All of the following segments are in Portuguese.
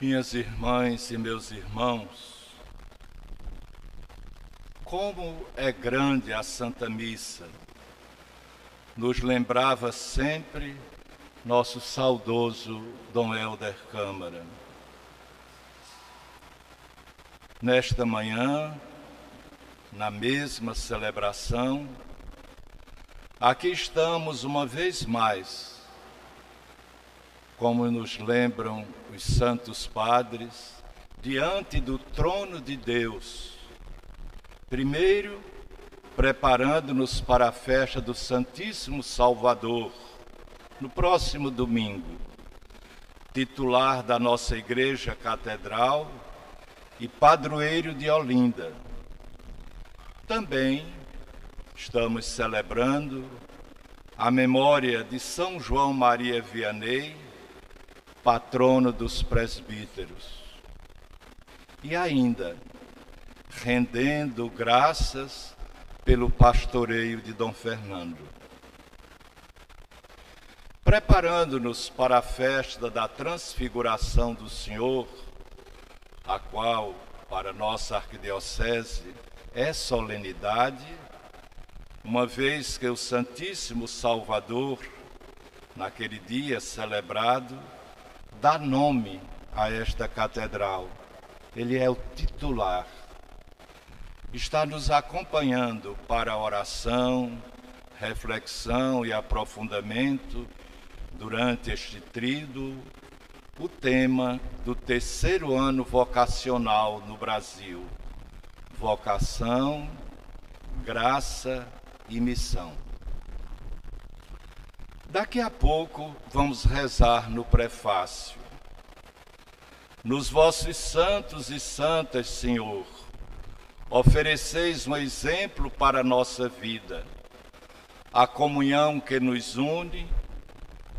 Minhas irmãs e meus irmãos, como é grande a Santa Missa, nos lembrava sempre nosso saudoso Dom Helder Câmara. Nesta manhã, na mesma celebração, aqui estamos uma vez mais, como nos lembram os santos padres, diante do trono de Deus. Primeiro, preparando-nos para a festa do Santíssimo Salvador, no próximo domingo, titular da nossa Igreja Catedral e padroeiro de Olinda. Também estamos celebrando a memória de São João Maria Vianney, patrono dos presbíteros. E ainda, rendendo graças pelo pastoreio de Dom Fernando. Preparando-nos para a festa da Transfiguração do Senhor, a qual, para nossa arquidiocese, é solenidade, uma vez que o Santíssimo Salvador, naquele dia celebrado, dá nome a esta catedral. Ele é o titular. Está nos acompanhando para a oração, reflexão e aprofundamento durante este tríduo, o tema do terceiro ano vocacional no Brasil: vocação, graça e missão. Daqui a pouco vamos rezar no prefácio. Nos vossos santos e santas, Senhor, ofereceis um exemplo para a nossa vida, a comunhão que nos une,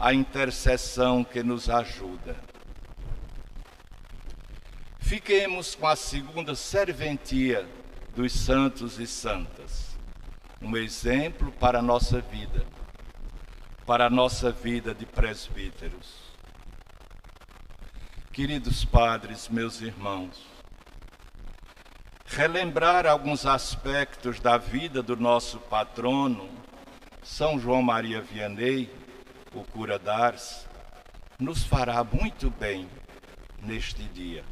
a intercessão que nos ajuda. Fiquemos com a segunda serventia dos santos e santas, um exemplo para a nossa vida, para a nossa vida de presbíteros. Queridos padres, meus irmãos, relembrar alguns aspectos da vida do nosso patrono, São João Maria Vianney, o cura d'Ars, nos fará muito bem neste dia.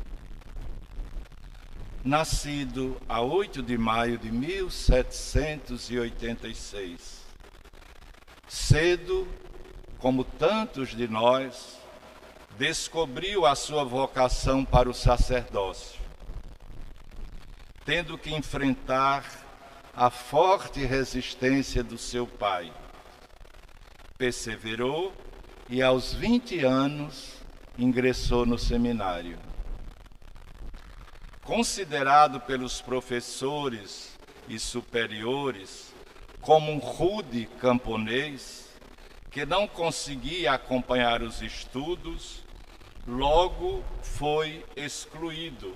Nascido a 8 de maio de 1786, cedo, como tantos de nós, descobriu a sua vocação para o sacerdócio, tendo que enfrentar a forte resistência do seu pai. Perseverou e, aos 20 anos, ingressou no seminário. Considerado pelos professores e superiores como um rude camponês, que não conseguia acompanhar os estudos, logo foi excluído.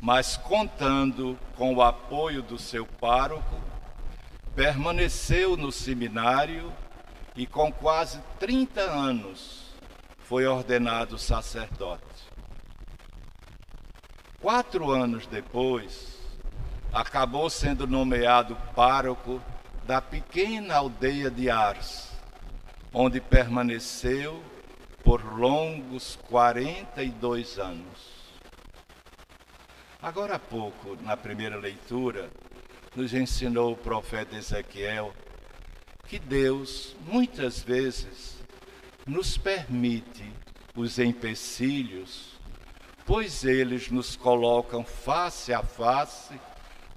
Mas, contando com o apoio do seu pároco, permaneceu no seminário e, com quase 30 anos, foi ordenado sacerdote. 4 anos depois, acabou sendo nomeado pároco da pequena aldeia de Ars, onde permaneceu por longos 42 anos. Agora há pouco, na primeira leitura, nos ensinou o profeta Ezequiel que Deus, muitas vezes, nos permite os empecilhos, pois eles nos colocam face a face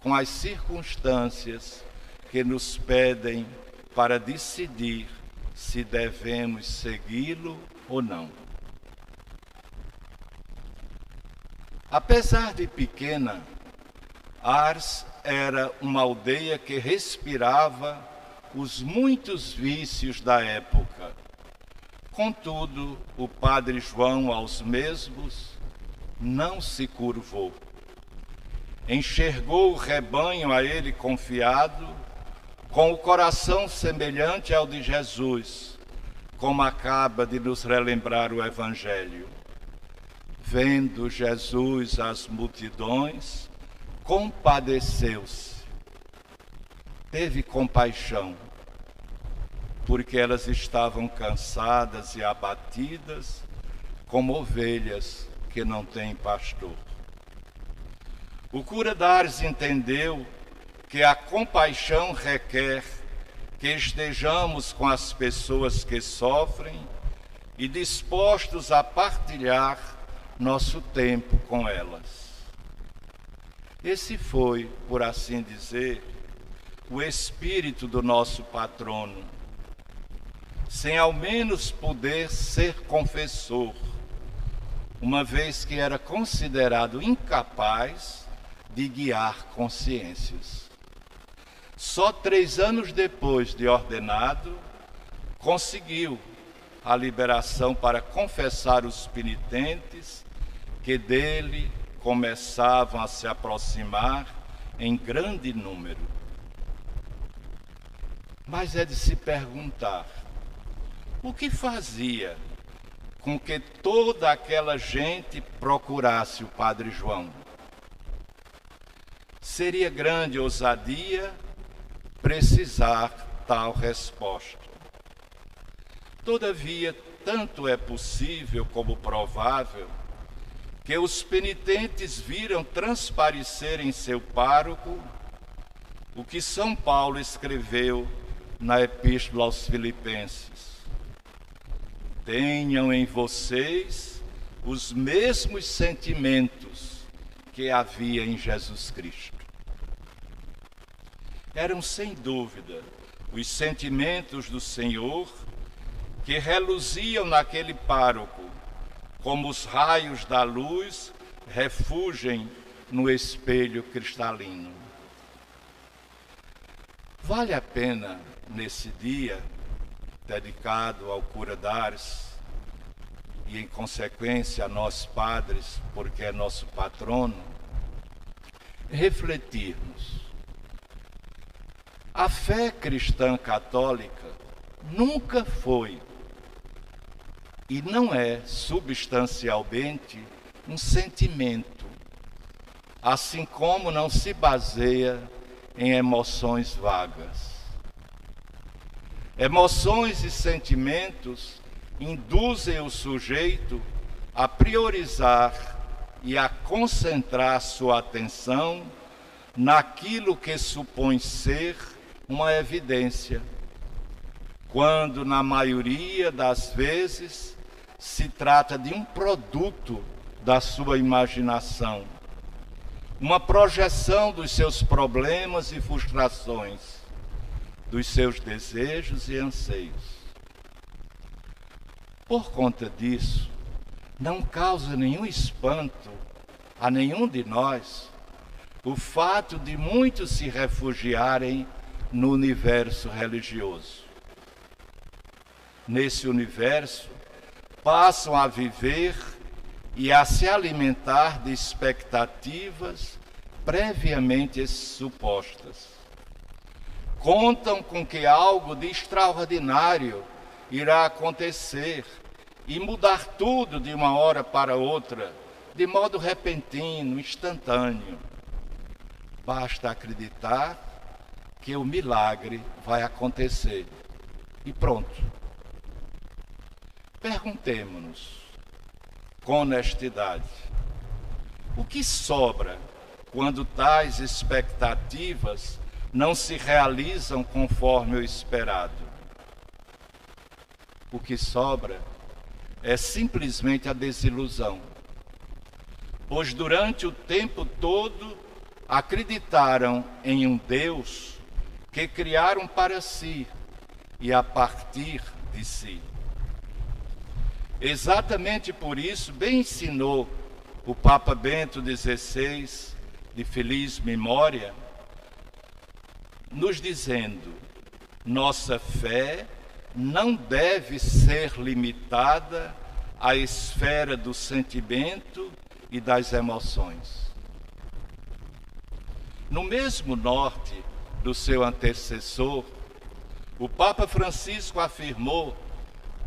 com as circunstâncias que nos pedem para decidir se devemos segui-lo ou não. Apesar de pequena, Ars era uma aldeia que respirava os muitos vícios da época. Contudo, o padre João aos mesmos não se curvou. Enxergou o rebanho a ele confiado, com o coração semelhante ao de Jesus, como acaba de nos relembrar o Evangelho. vendo Jesus as multidões, compadeceu-se, teve compaixão, porque elas estavam cansadas e abatidas, como ovelhas que não têm pastor. O cura d'Ars entendeu que a compaixão requer que estejamos com as pessoas que sofrem e dispostos a partilhar nosso tempo com elas. Esse foi, por assim dizer, o espírito do nosso patrono, sem ao menos poder ser confessor, uma vez que era considerado incapaz de guiar consciências. Só 3 anos depois de ordenado, conseguiu a liberação para confessar os penitentes que dele começavam a se aproximar em grande número. Mas é de se perguntar, o que fazia com que toda aquela gente procurasse o Padre João? Seria grande ousadia precisar tal resposta. Todavia, tanto é possível como provável que os penitentes viram transparecer em seu pároco o que São Paulo escreveu na Epístola aos Filipenses: tenham em vocês os mesmos sentimentos que havia em Jesus Cristo. Eram, sem dúvida, os sentimentos do Senhor que reluziam naquele pároco, como os raios da luz refugem no espelho cristalino. Vale a pena, nesse dia dedicado ao cura d'Ars, e em consequência a nós padres, porque é nosso patrono, refletirmos. A fé cristã católica nunca foi e não é substancialmente um sentimento, assim como não se baseia em emoções vagas. Emoções e sentimentos induzem o sujeito a priorizar e a concentrar sua atenção naquilo que supõe ser uma evidência, quando, na maioria das vezes, se trata de um produto da sua imaginação, uma projeção dos seus problemas e frustrações, dos seus desejos e anseios. Por conta disso, não causa nenhum espanto a nenhum de nós o fato de muitos se refugiarem no universo religioso. Nesse universo, passam a viver e a se alimentar de expectativas previamente supostas. Contam com que algo de extraordinário irá acontecer e mudar tudo de uma hora para outra, de modo repentino, instantâneo. Basta acreditar que o milagre vai acontecer e pronto. Perguntemo-nos, com honestidade, o que sobra quando tais expectativas não se realizam conforme o esperado? O que sobra é simplesmente a desilusão, pois durante o tempo todo acreditaram em um Deus que criaram para si e a partir de si. Exatamente por isso, bem ensinou o Papa Bento XVI, de feliz memória, nos dizendo: nossa fé não deve ser limitada à esfera do sentimento e das emoções. No mesmo norte do seu antecessor, o Papa Francisco afirmou,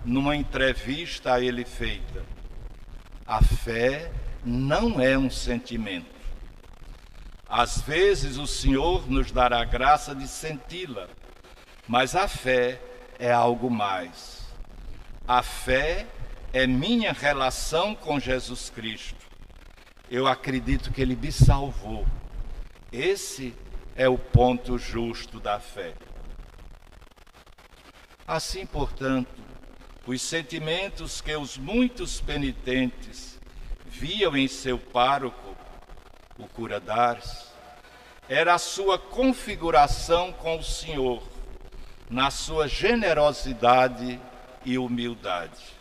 numa entrevista a ele feita: A fé não é um sentimento. Às vezes o Senhor nos dará a graça de senti-la, mas a fé é algo mais. A fé é minha relação com Jesus Cristo. Eu acredito que Ele me salvou. Esse é o ponto justo da fé. Assim, portanto, os sentimentos que os muitos penitentes viam em seu pároco, o cura d'Ars, era a sua configuração com o Senhor, na sua generosidade e humildade,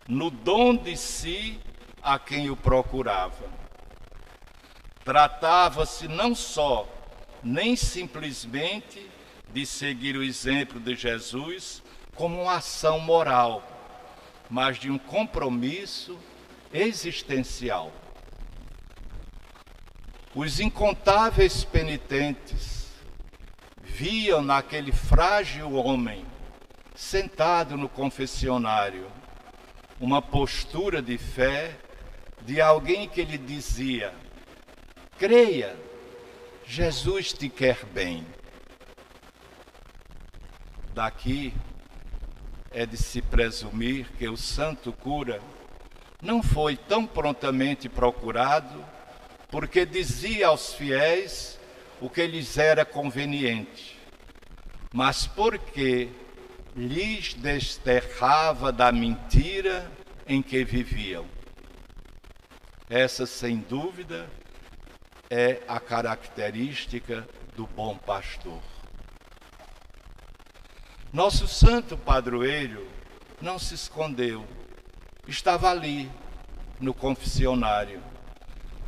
no dom de si a quem o procurava. Tratava-se não só, nem simplesmente, de seguir o exemplo de Jesus como uma ação moral, mas de um compromisso existencial. Os incontáveis penitentes viam naquele frágil homem, sentado no confessionário, uma postura de fé de alguém que lhe dizia: creia, Jesus te quer bem. Daqui é de se presumir que o santo cura não foi tão prontamente procurado porque dizia aos fiéis o que lhes era conveniente, mas porque lhes desterrava da mentira em que viviam. Essa, sem dúvida, é a característica do bom pastor. Nosso santo padroeiro não se escondeu, estava ali, no confessionário.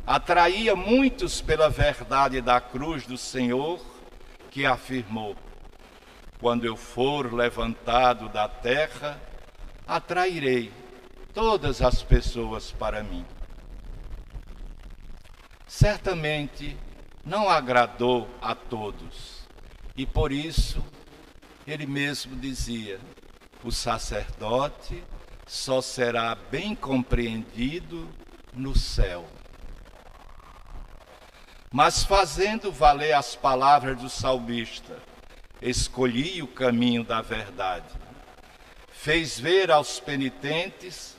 Atraía muitos pela verdade da cruz do Senhor, que afirmou: quando eu for levantado da terra, atrairei todas as pessoas para mim. Certamente não agradou a todos, e por isso ele mesmo dizia: o sacerdote só será bem compreendido no céu. Mas fazendo valer as palavras do salmista, escolhi o caminho da verdade. Fez ver aos penitentes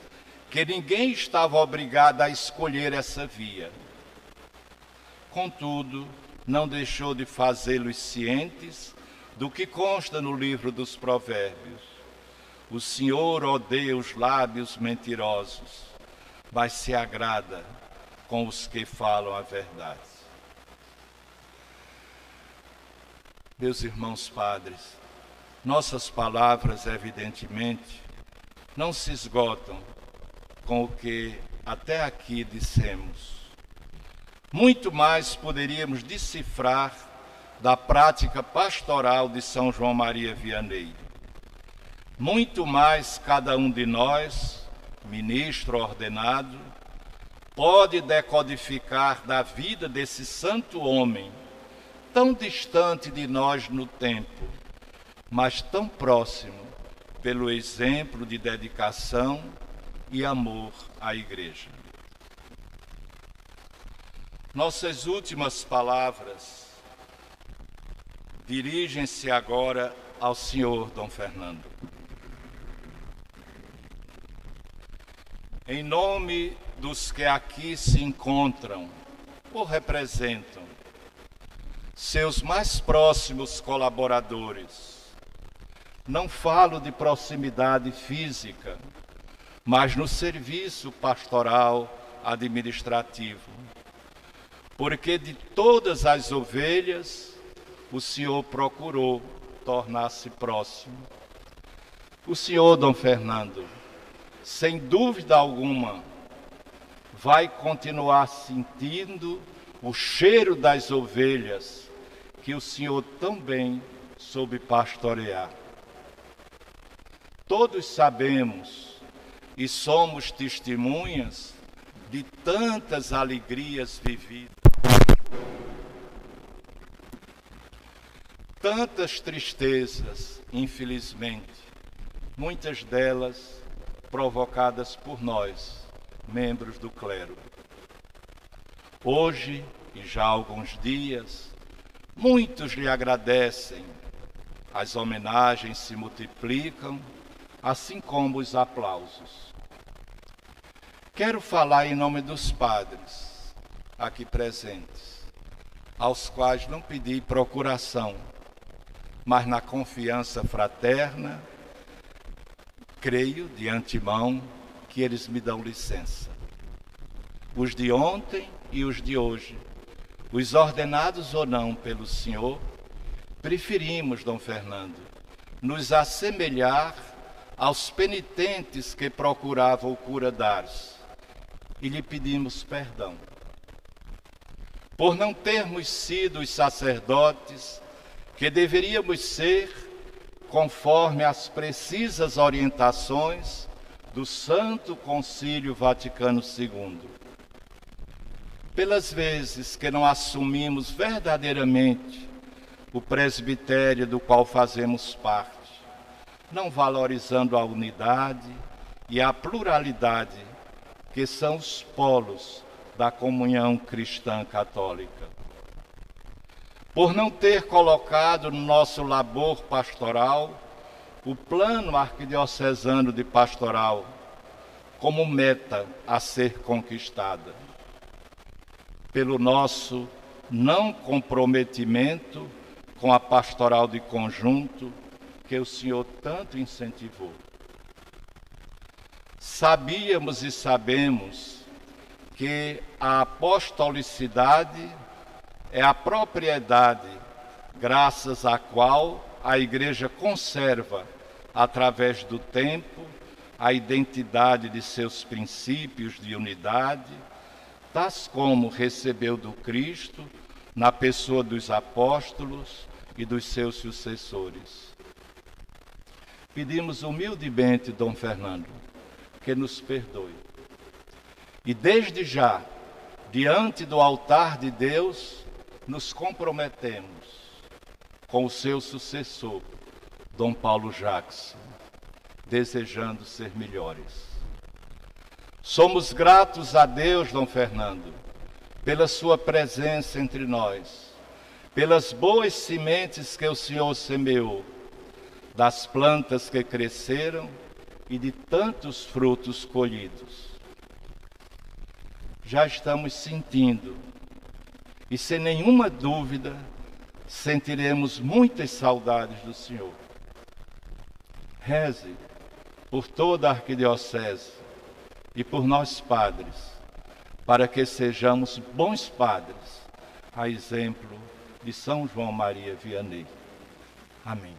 que ninguém estava obrigado a escolher essa via. Contudo, não deixou de fazê-los cientes do que consta no livro dos Provérbios: o Senhor odeia os lábios mentirosos, mas se agrada com os que falam a verdade. Meus irmãos padres, nossas palavras, evidentemente, não se esgotam com o que até aqui dissemos. Muito mais poderíamos decifrar da prática pastoral de São João Maria Vianney. Muito mais cada um de nós, ministro ordenado, pode decodificar da vida desse santo homem, tão distante de nós no tempo, mas tão próximo pelo exemplo de dedicação e amor à Igreja. Nossas últimas palavras dirigem-se agora ao senhor Dom Fernando. Em nome dos que aqui se encontram ou representam, seus mais próximos colaboradores, não falo de proximidade física, mas no serviço pastoral administrativo, porque de todas as ovelhas o Senhor procurou tornar-se próximo. O Senhor, Dom Fernando, sem dúvida alguma, vai continuar sentindo o cheiro das ovelhas que o Senhor tão bem soube pastorear. Todos sabemos e somos testemunhas de tantas alegrias vividas, tantas tristezas, infelizmente, muitas delas provocadas por nós, membros do clero. Hoje, e já há alguns dias, muitos lhe agradecem. As homenagens se multiplicam, assim como os aplausos. Quero falar em nome dos padres aqui presentes, aos quais não pedi procuração, mas na confiança fraterna, creio de antemão que eles me dão licença. Os de ontem e os de hoje, os ordenados ou não pelo Senhor, preferimos, Dom Fernando, nos assemelhar aos penitentes que procuravam o cura d'Ars e lhe pedimos perdão. Por não termos sido os sacerdotes que deveríamos ser, conforme as precisas orientações do Santo Concílio Vaticano II. Pelas vezes que não assumimos verdadeiramente o presbitério do qual fazemos parte, não valorizando a unidade e a pluralidade que são os polos da comunhão cristã católica. Por não ter colocado no nosso labor pastoral o plano arquidiocesano de pastoral como meta a ser conquistada. Pelo nosso não comprometimento com a pastoral de conjunto que o Senhor tanto incentivou. Sabíamos e sabemos que a apostolicidade é a propriedade graças à qual a Igreja conserva, através do tempo, a identidade de seus princípios de unidade, tais como recebeu do Cristo na pessoa dos apóstolos e dos seus sucessores. Pedimos humildemente, Dom Fernando, que nos perdoe. E desde já, diante do altar de Deus, nos comprometemos com o seu sucessor, Dom Paulo Jacques, desejando ser melhores. Somos gratos a Deus, Dom Fernando, pela sua presença entre nós, pelas boas sementes que o Senhor semeou, das plantas que cresceram e de tantos frutos colhidos. Já estamos sentindo, e sem nenhuma dúvida, sentiremos muitas saudades do Senhor. Reze por toda a arquidiocese e por nós padres, para que sejamos bons padres, a exemplo de São João Maria Vianney. Amém.